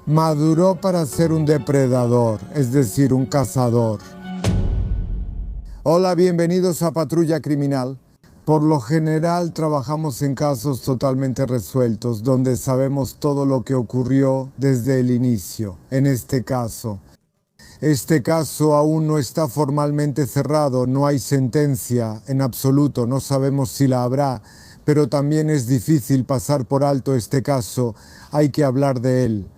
Maduró para ser un depredador, es decir, un cazador. Hola, bienvenidos a Patrulla Criminal. Por lo general trabajamos en casos totalmente resueltos, donde sabemos todo lo que ocurrió desde el inicio. En este caso aún no está formalmente cerrado, no hay sentencia en absoluto, no sabemos si la habrá, pero también es difícil pasar por alto este caso, hay que hablar de él.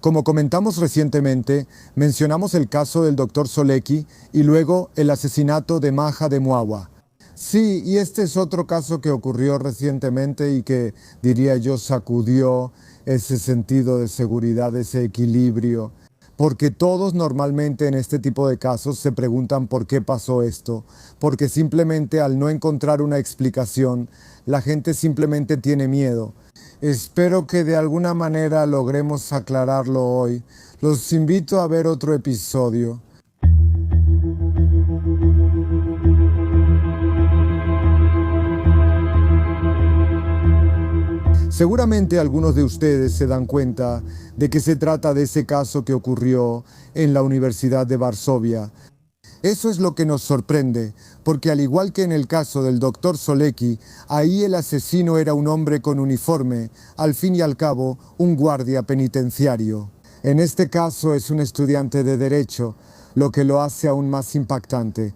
Como comentamos recientemente, mencionamos el caso del Dr. Solecki y luego el asesinato de Maja de Muagua. Sí, y este es otro caso que ocurrió recientemente y que, diría yo, sacudió ese sentido de seguridad, ese equilibrio. Porque todos normalmente en este tipo de casos se preguntan por qué pasó esto. Porque simplemente al no encontrar una explicación, la gente simplemente tiene miedo. Espero que de alguna manera logremos aclararlo hoy. Los invito a ver otro episodio. Seguramente algunos de ustedes se dan cuenta de que se trata de ese caso que ocurrió en la Universidad de Varsovia. Eso es lo que nos sorprende, porque al igual que en el caso del Dr. Solecki, ahí el asesino era un hombre con uniforme, al fin y al cabo, un guardia penitenciario. En este caso es un estudiante de Derecho, lo que lo hace aún más impactante.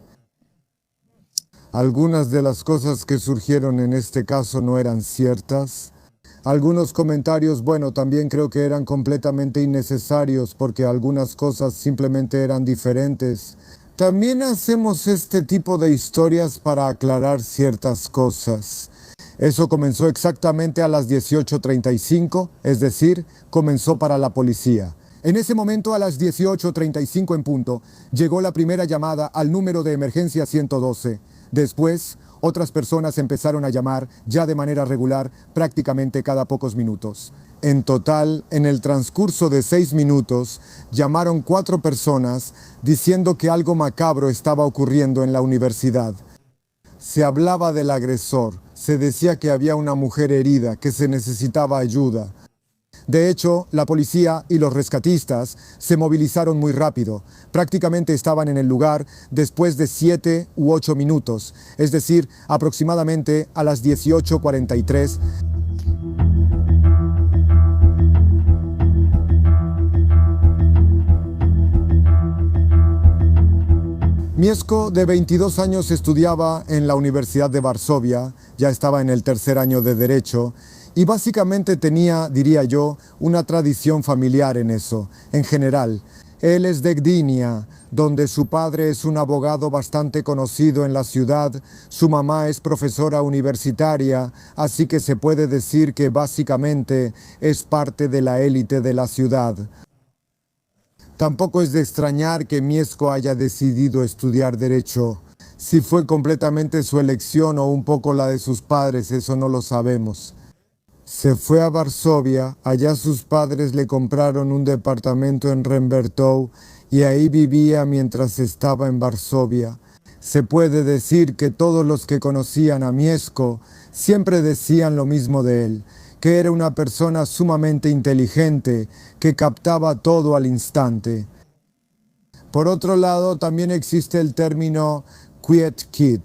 Algunas de las cosas que surgieron en este caso no eran ciertas. Algunos comentarios, también creo que eran completamente innecesarios porque algunas cosas simplemente eran diferentes. También hacemos este tipo de historias para aclarar ciertas cosas. Eso comenzó exactamente a las 18:35, es decir, comenzó para la policía. En ese momento, a las 18:35 en punto, llegó la primera llamada al número de emergencia 112. Después, otras personas empezaron a llamar ya de manera regular prácticamente cada pocos minutos. En total, en el transcurso de 6 minutos, llamaron 4 personas diciendo que algo macabro estaba ocurriendo en la universidad. Se hablaba del agresor, se decía que había una mujer herida, que se necesitaba ayuda. De hecho, la policía y los rescatistas se movilizaron muy rápido. Prácticamente estaban en el lugar después de 7 u 8 minutos, es decir, aproximadamente a las 18:43. Mieszko, de 22 años, estudiaba en la Universidad de Varsovia, ya estaba en el tercer año de Derecho, y básicamente tenía, diría yo, una tradición familiar en eso, en general. Él es de Gdynia, donde su padre es un abogado bastante conocido en la ciudad, su mamá es profesora universitaria, así que se puede decir que básicamente es parte de la élite de la ciudad. Tampoco es de extrañar que Mieszko haya decidido estudiar Derecho. Si fue completamente su elección o un poco la de sus padres, eso no lo sabemos. Se fue a Varsovia, allá sus padres le compraron un departamento en Rembertow y ahí vivía mientras estaba en Varsovia. Se puede decir que todos los que conocían a Mieszko siempre decían lo mismo de él, que era una persona sumamente inteligente, que captaba todo al instante. Por otro lado, también existe el término quiet kid,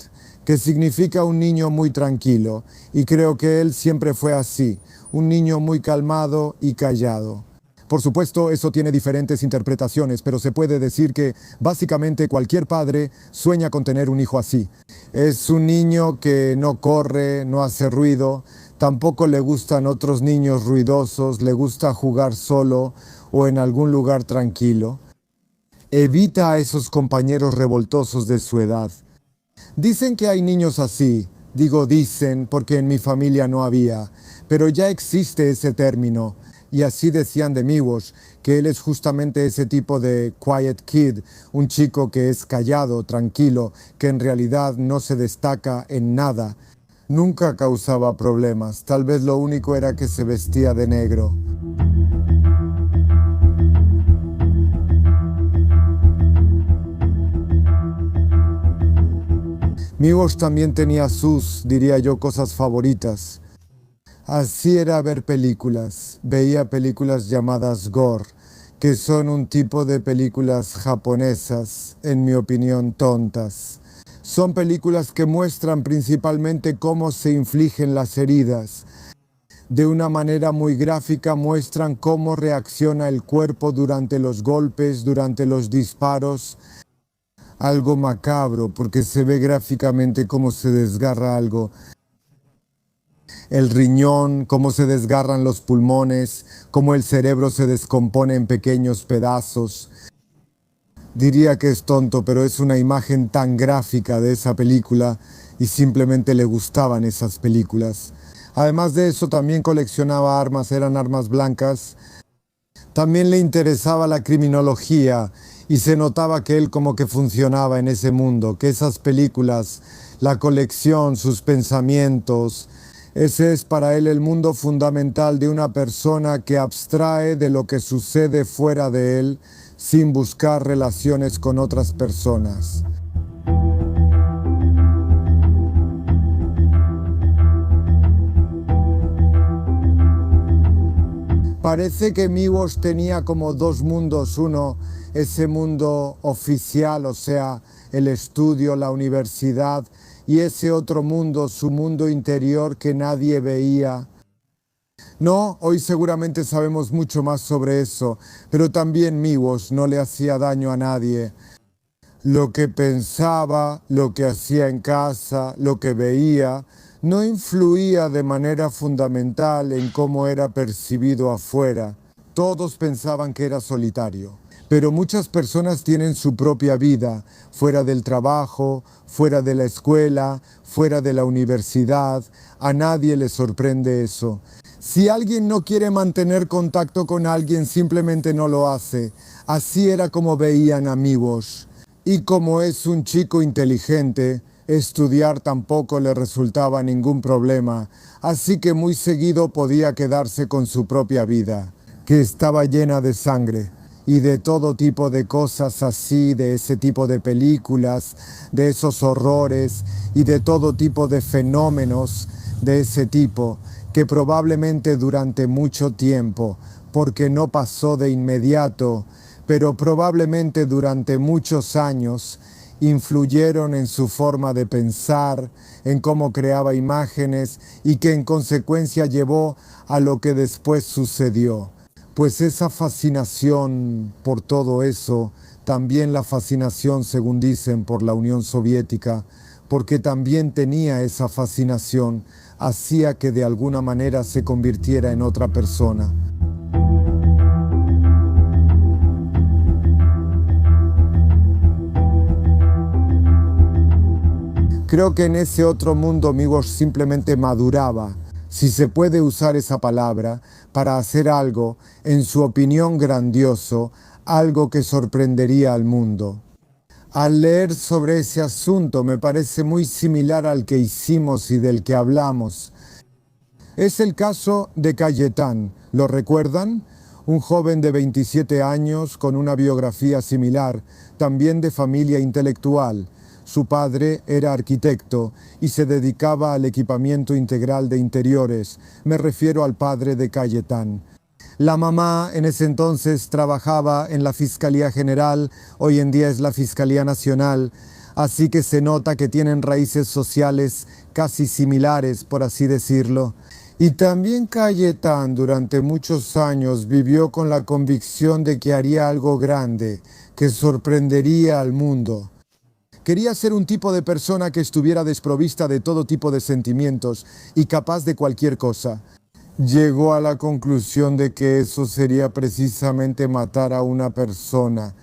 que significa un niño muy tranquilo, y creo que él siempre fue así, un niño muy calmado y callado. Por supuesto, eso tiene diferentes interpretaciones, pero se puede decir que básicamente cualquier padre sueña con tener un hijo así. Es un niño que no corre, no hace ruido, tampoco le gustan otros niños ruidosos, le gusta jugar solo o en algún lugar tranquilo. Evita a esos compañeros revoltosos de su edad. Dicen que hay niños así, digo dicen porque en mi familia no había, pero ya existe ese término, y así decían de Miłosz, que él es justamente ese tipo de quiet kid, un chico que es callado, tranquilo, que en realidad no se destaca en nada. Nunca causaba problemas, tal vez lo único era que se vestía de negro. Miłosz también tenía sus, diría yo, cosas favoritas. Así era ver películas. Veía películas llamadas gore, que son un tipo de películas japonesas, en mi opinión, tontas. Son películas que muestran principalmente cómo se infligen las heridas. De una manera muy gráfica muestran cómo reacciona el cuerpo durante los golpes, durante los disparos. Algo macabro, porque se ve gráficamente cómo se desgarra algo. El riñón, cómo se desgarran los pulmones, cómo el cerebro se descompone en pequeños pedazos. Diría que es tonto, pero es una imagen tan gráfica de esa película y simplemente le gustaban esas películas. Además de eso, también coleccionaba armas, eran armas blancas. También le interesaba la criminología y se notaba que él como que funcionaba en ese mundo, que esas películas, la colección, sus pensamientos, ese es para él el mundo fundamental de una persona que abstrae de lo que sucede fuera de él sin buscar relaciones con otras personas. Parece que Miłosz tenía como dos mundos, uno, ese mundo oficial, o sea, el estudio, la universidad, y ese otro mundo, su mundo interior que nadie veía. No, hoy seguramente sabemos mucho más sobre eso, pero también Miłosz no le hacía daño a nadie. Lo que pensaba, lo que hacía en casa, lo que veía, no influía de manera fundamental en cómo era percibido afuera. Todos pensaban que era solitario. Pero muchas personas tienen su propia vida, fuera del trabajo, fuera de la escuela, fuera de la universidad. A nadie le sorprende eso. Si alguien no quiere mantener contacto con alguien, simplemente no lo hace. Así era como veían a Miłosz. Y como es un chico inteligente, estudiar tampoco le resultaba ningún problema, así que muy seguido podía quedarse con su propia vida, que estaba llena de sangre y de todo tipo de cosas así, de ese tipo de películas, de esos horrores y de todo tipo de fenómenos de ese tipo, que probablemente durante mucho tiempo, porque no pasó de inmediato, pero probablemente durante muchos años, influyeron en su forma de pensar, en cómo creaba imágenes y que en consecuencia llevó a lo que después sucedió. Pues esa fascinación por todo eso, también la fascinación, según dicen, por la Unión Soviética, porque también tenía esa fascinación, hacía que de alguna manera se convirtiera en otra persona. Creo que en ese otro mundo Miłosz simplemente maduraba, si se puede usar esa palabra, para hacer algo, en su opinión grandioso, algo que sorprendería al mundo. Al leer sobre ese asunto me parece muy similar al que hicimos y del que hablamos. Es el caso de Cayetán, ¿lo recuerdan? Un joven de 27 años con una biografía similar, también de familia intelectual. Su padre era arquitecto y se dedicaba al equipamiento integral de interiores. Me refiero al padre de Cayetán. La mamá en ese entonces trabajaba en la Fiscalía General, hoy en día es la Fiscalía Nacional, así que se nota que tienen raíces sociales casi similares, por así decirlo. Y también Cayetán durante muchos años vivió con la convicción de que haría algo grande, que sorprendería al mundo. Quería ser un tipo de persona que estuviera desprovista de todo tipo de sentimientos y capaz de cualquier cosa. Llegó a la conclusión de que eso sería precisamente matar a una persona.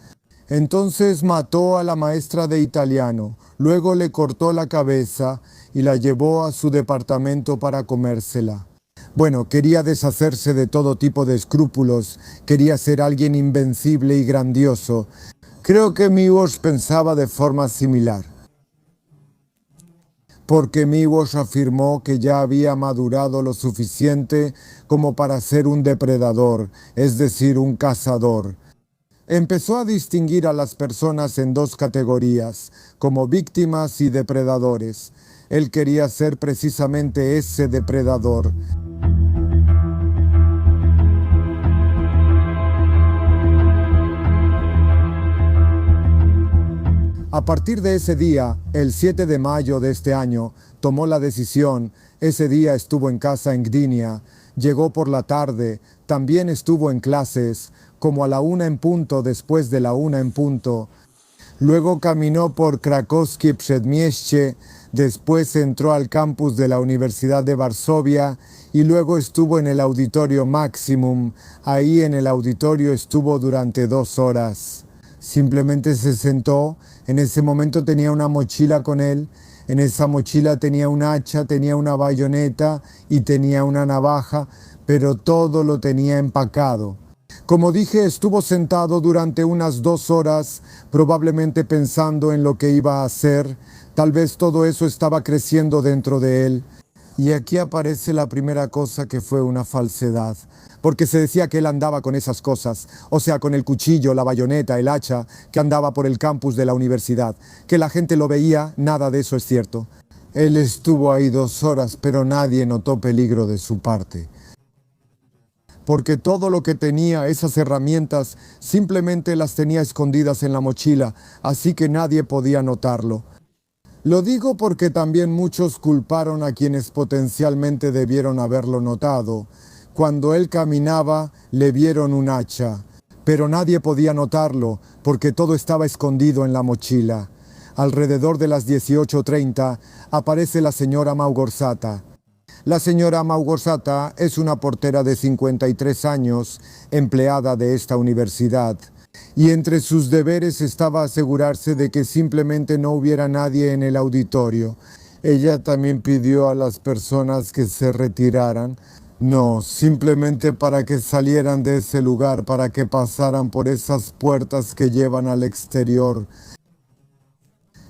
Entonces mató a la maestra de italiano, luego le cortó la cabeza y la llevó a su departamento para comérsela. Bueno, quería deshacerse de todo tipo de escrúpulos, quería ser alguien invencible y grandioso. Creo que Miłosz pensaba de forma similar, porque Miłosz afirmó que ya había madurado lo suficiente como para ser un depredador, es decir, un cazador. Empezó a distinguir a las personas en dos categorías, como víctimas y depredadores. Él quería ser precisamente ese depredador. A partir de ese día, el 7 de mayo de este año, tomó la decisión. Ese día estuvo en casa en Gdynia, llegó por la tarde, también estuvo en clases, como a la 1 en punto, después de la 1 en punto. Luego caminó por Krakowskie Przedmieście, después entró al campus de la Universidad de Varsovia y luego estuvo en el Auditorio Maximum. Ahí en el auditorio estuvo durante 2 horas. Simplemente se sentó. En ese momento tenía una mochila con él. En esa mochila tenía un hacha, tenía una bayoneta y tenía una navaja, pero todo lo tenía empacado. Como dije, estuvo sentado durante unas 2 horas, probablemente pensando en lo que iba a hacer. Tal vez todo eso estaba creciendo dentro de él. Y aquí aparece la primera cosa que fue una falsedad, porque se decía que él andaba con esas cosas, o sea, con el cuchillo, la bayoneta, el hacha, que andaba por el campus de la universidad, que la gente lo veía. Nada de eso es cierto. Él estuvo ahí 2 horas, pero nadie notó peligro de su parte, porque todo lo que tenía, esas herramientas, simplemente las tenía escondidas en la mochila, así que nadie podía notarlo. Lo digo porque también muchos culparon a quienes potencialmente debieron haberlo notado. Cuando él caminaba, le vieron un hacha, pero nadie podía notarlo porque todo estaba escondido en la mochila. Alrededor de las 18:30 aparece la señora Małgorzata. La señora Małgorzata es una portera de 53 años, empleada de esta universidad. Y entre sus deberes estaba asegurarse de que simplemente no hubiera nadie en el auditorio. Ella también pidió a las personas que se retiraran. No, simplemente para que salieran de ese lugar, para que pasaran por esas puertas que llevan al exterior.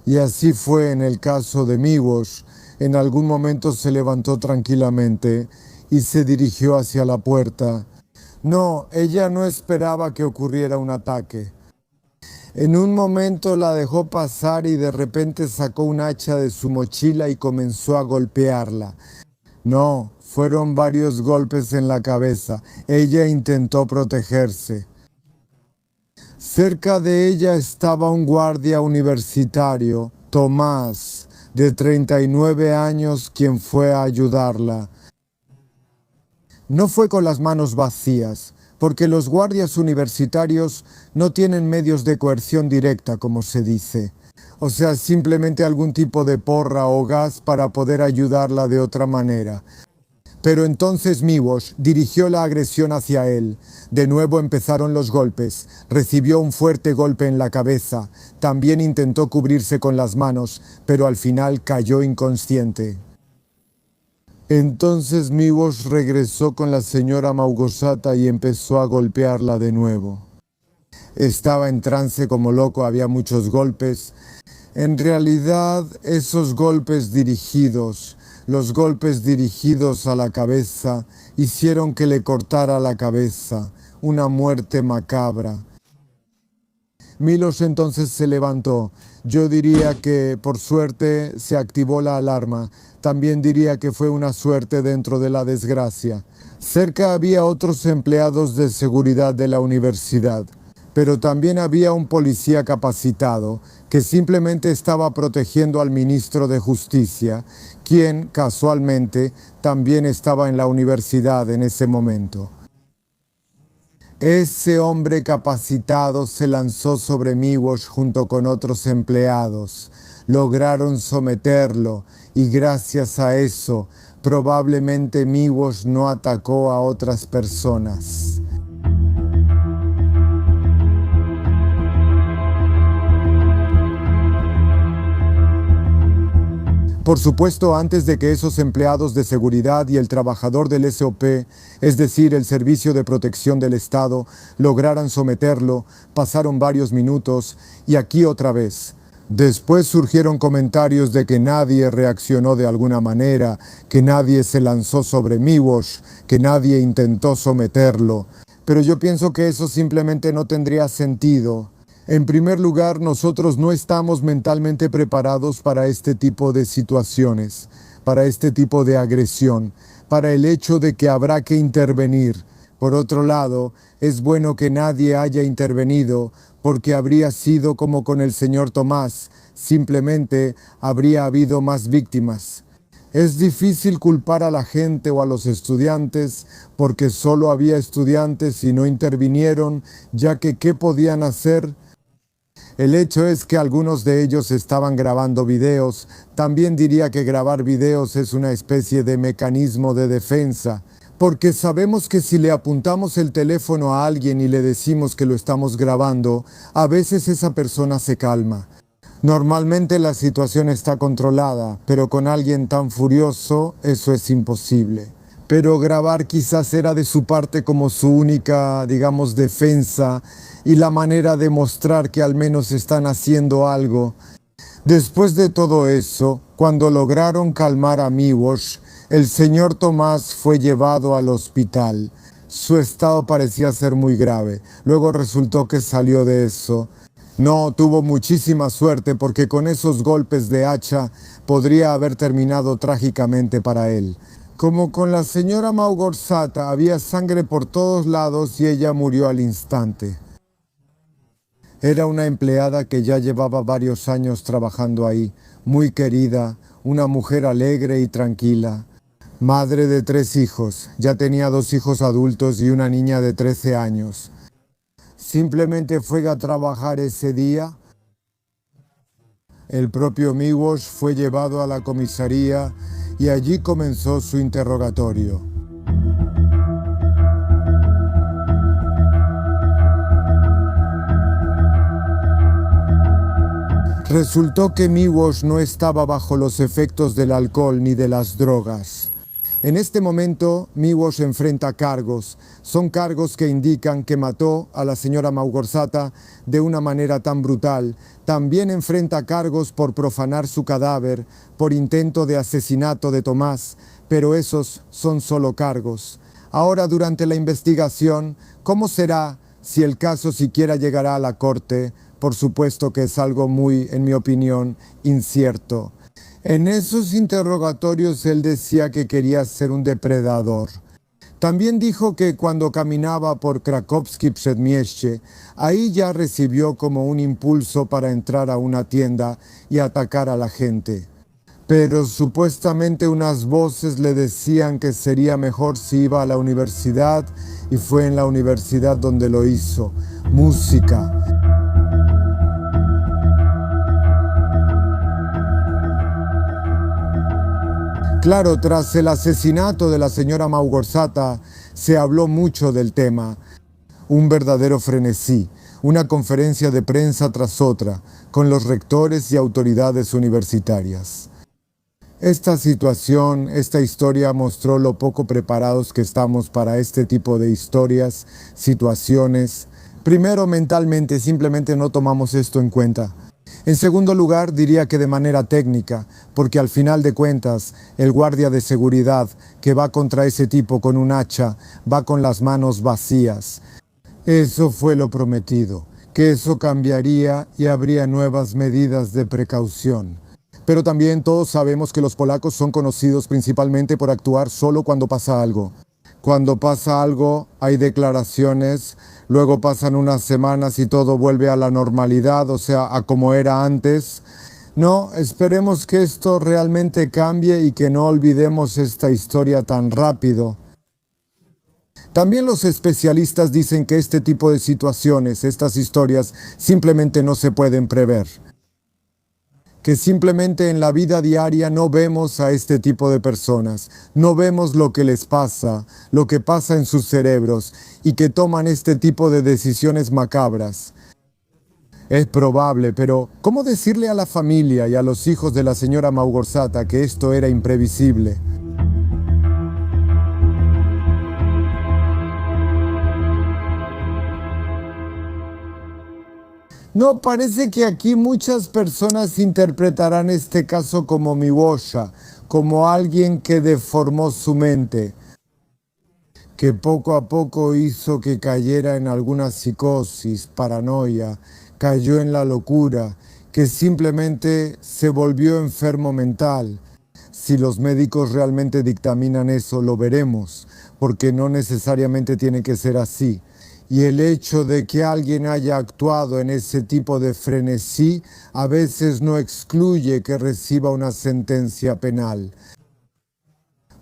Y así fue en el caso de Miłosz. En algún momento se levantó tranquilamente y se dirigió hacia la puerta. No, ella no esperaba que ocurriera un ataque. En un momento la dejó pasar y de repente sacó un hacha de su mochila y comenzó a golpearla. No, fueron varios golpes en la cabeza. Ella intentó protegerse. Cerca de ella estaba un guardia universitario, Tomás, de 39 años, quien fue a ayudarla. No fue con las manos vacías, porque los guardias universitarios no tienen medios de coerción directa, como se dice. O sea, simplemente algún tipo de porra o gas para poder ayudarla de otra manera. Pero entonces Miłosz dirigió la agresión hacia él. De nuevo empezaron los golpes. Recibió un fuerte golpe en la cabeza. También intentó cubrirse con las manos, pero al final cayó inconsciente. Entonces Miłosz regresó con la señora Małgorzata y empezó a golpearla de nuevo. Estaba en trance como loco, había muchos golpes. En realidad, esos golpes dirigidos, los golpes dirigidos a la cabeza, hicieron que le cortara la cabeza, una muerte macabra. Miłosz entonces se levantó. Yo diría que, por suerte, se activó la alarma. También diría que fue una suerte dentro de la desgracia. Cerca había otros empleados de seguridad de la universidad, pero también había un policía capacitado que simplemente estaba protegiendo al ministro de Justicia, quien, casualmente, también estaba en la universidad en ese momento. Ese hombre capacitado se lanzó sobre Miłosz junto con otros empleados. Lograron someterlo y gracias a eso, probablemente Miłosz no atacó a otras personas. Por supuesto, antes de que esos empleados de seguridad y el trabajador del SOP, es decir, el Servicio de Protección del Estado, lograran someterlo, pasaron varios minutos y aquí otra vez. Después surgieron comentarios de que nadie reaccionó de alguna manera, que nadie se lanzó sobre Miłosz, que nadie intentó someterlo. Pero yo pienso que eso simplemente no tendría sentido. En primer lugar, nosotros no estamos mentalmente preparados para este tipo de situaciones, para este tipo de agresión, para el hecho de que habrá que intervenir, Por otro lado, es bueno que nadie haya intervenido, porque habría sido como con el señor Tomás, simplemente habría habido más víctimas. Es difícil culpar a la gente o a los estudiantes porque solo había estudiantes y no intervinieron, ya que ¿qué podían hacer? El hecho es que algunos de ellos estaban grabando videos. También diría que grabar videos es una especie de mecanismo de defensa, porque sabemos que si le apuntamos el teléfono a alguien y le decimos que lo estamos grabando, a veces esa persona se calma. Normalmente la situación está controlada, pero con alguien tan furioso eso es imposible. Pero grabar quizás era de su parte como su única, digamos, defensa y la manera de mostrar que al menos están haciendo algo. Después de todo eso, cuando lograron calmar a Miłosz, el señor Tomás fue llevado al hospital. Su estado parecía ser muy grave. Luego resultó que salió de eso. No, tuvo muchísima suerte porque con esos golpes de hacha podría haber terminado trágicamente para él. Como con la señora Małgorzata, había sangre por todos lados y ella murió al instante. Era una empleada que ya llevaba varios años trabajando ahí, muy querida, una mujer alegre y tranquila. Madre de 3 hijos, ya tenía 2 hijos adultos y una niña de 13 años. Simplemente fue a trabajar ese día. El propio Miłosz fue llevado a la comisaría y allí comenzó su interrogatorio. Resultó que Miłosz no estaba bajo los efectos del alcohol ni de las drogas. En este momento, Miłosz enfrenta cargos. Son cargos que indican que mató a la señora Małgorzata de una manera tan brutal. También enfrenta cargos por profanar su cadáver, por intento de asesinato de Tomás, pero esos son solo cargos. Ahora, durante la investigación, ¿cómo será si el caso siquiera llegará a la corte? Por supuesto que es algo muy, en mi opinión, incierto. En esos interrogatorios él decía que quería ser un depredador. También dijo que cuando caminaba por Krakowskie Przedmieście, ahí ya recibió como un impulso para entrar a una tienda y atacar a la gente. Pero supuestamente unas voces le decían que sería mejor si iba a la universidad y fue en la universidad donde lo hizo. Música. Claro, tras el asesinato de la señora Małgorzata se habló mucho del tema. Un verdadero frenesí, una conferencia de prensa tras otra, con los rectores y autoridades universitarias. Esta situación, esta historia mostró lo poco preparados que estamos para este tipo de historias, situaciones. Primero, mentalmente, simplemente no tomamos esto en cuenta. En segundo lugar, diría que de manera técnica, porque al final de cuentas, el guardia de seguridad que va contra ese tipo con un hacha, va con las manos vacías. Eso fue lo prometido, que eso cambiaría y habría nuevas medidas de precaución. Pero también todos sabemos que los polacos son conocidos principalmente por actuar solo cuando pasa algo. Cuando pasa algo, hay declaraciones, luego pasan unas semanas y todo vuelve a la normalidad, o sea, a como era antes. No, esperemos que esto realmente cambie y que no olvidemos esta historia tan rápido. También los especialistas dicen que este tipo de situaciones, estas historias, simplemente no se pueden prever. Que simplemente en la vida diaria no vemos a este tipo de personas, no vemos lo que les pasa, lo que pasa en sus cerebros y que toman este tipo de decisiones macabras. Es probable, pero ¿cómo decirle a la familia y a los hijos de la señora Małgorzata que esto era imprevisible? No, parece que aquí muchas personas interpretarán este caso como Miłosza, como alguien que deformó su mente, que poco a poco hizo que cayera en alguna psicosis, paranoia, cayó en la locura, que simplemente se volvió enfermo mental. Si los médicos realmente dictaminan eso, lo veremos, porque no necesariamente tiene que ser así. Y el hecho de que alguien haya actuado en ese tipo de frenesí a veces no excluye que reciba una sentencia penal.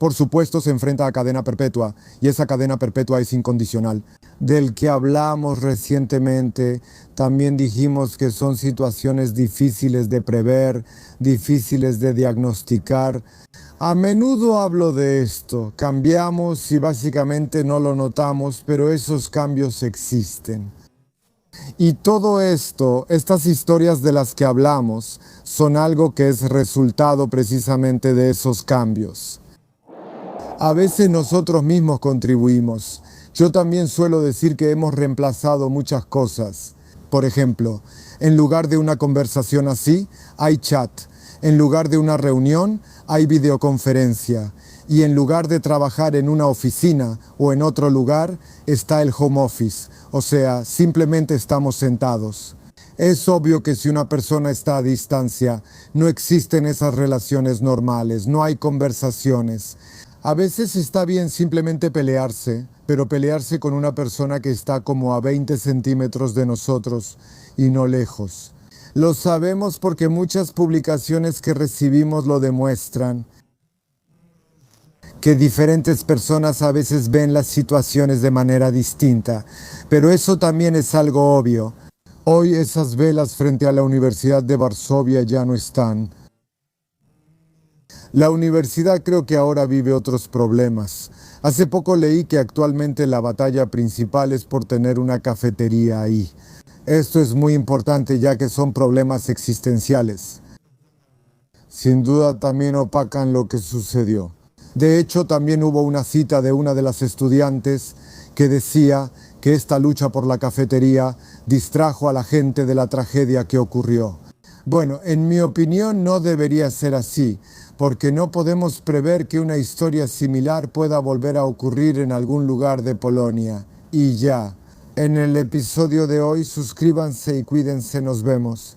Por supuesto, se enfrenta a cadena perpetua, y esa cadena perpetua es incondicional. Del que hablamos recientemente, también dijimos que son situaciones difíciles de prever, difíciles de diagnosticar. A menudo hablo de esto, cambiamos y básicamente no lo notamos, pero esos cambios existen. Y todo esto, estas historias de las que hablamos, son algo que es resultado precisamente de esos cambios. A veces nosotros mismos contribuimos. Yo también suelo decir que hemos reemplazado muchas cosas. Por ejemplo, en lugar de una conversación así, hay chat. En lugar de una reunión, hay videoconferencia. Y en lugar de trabajar en una oficina o en otro lugar, está el home office. O sea, simplemente estamos sentados. Es obvio que si una persona está a distancia, no existen esas relaciones normales, no hay conversaciones. A veces está bien simplemente pelearse, pero pelearse con una persona que está como a 20 centímetros de nosotros y no lejos. Lo sabemos porque muchas publicaciones que recibimos lo demuestran, que diferentes personas a veces ven las situaciones de manera distinta, pero eso también es algo obvio. Hoy esas velas frente a la Universidad de Varsovia ya no están. La universidad creo que ahora vive otros problemas. Hace poco leí que actualmente la batalla principal es por tener una cafetería ahí. Esto es muy importante ya que son problemas existenciales. Sin duda también opacan lo que sucedió. De hecho, también hubo una cita de una de las estudiantes que decía que esta lucha por la cafetería distrajo a la gente de la tragedia que ocurrió. Bueno, en mi opinión no debería ser así, porque no podemos prever que una historia similar pueda volver a ocurrir en algún lugar de Polonia. Y ya. En el episodio de hoy, suscríbanse y cuídense, nos vemos.